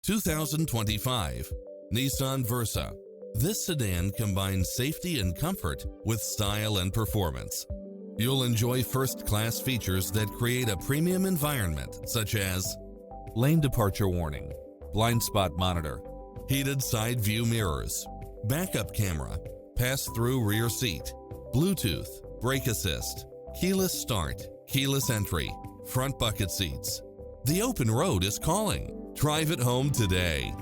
2025 Nissan Versa. This sedan combines safety and comfort with style and performance. You'll enjoy first-class features that create a premium environment, such as lane departure warning, blind spot monitor, heated side view mirrors, backup camera, pass-through rear seat, Bluetooth, brake assist, keyless start, keyless entry, front bucket seats. The open road is calling. Drive it home today.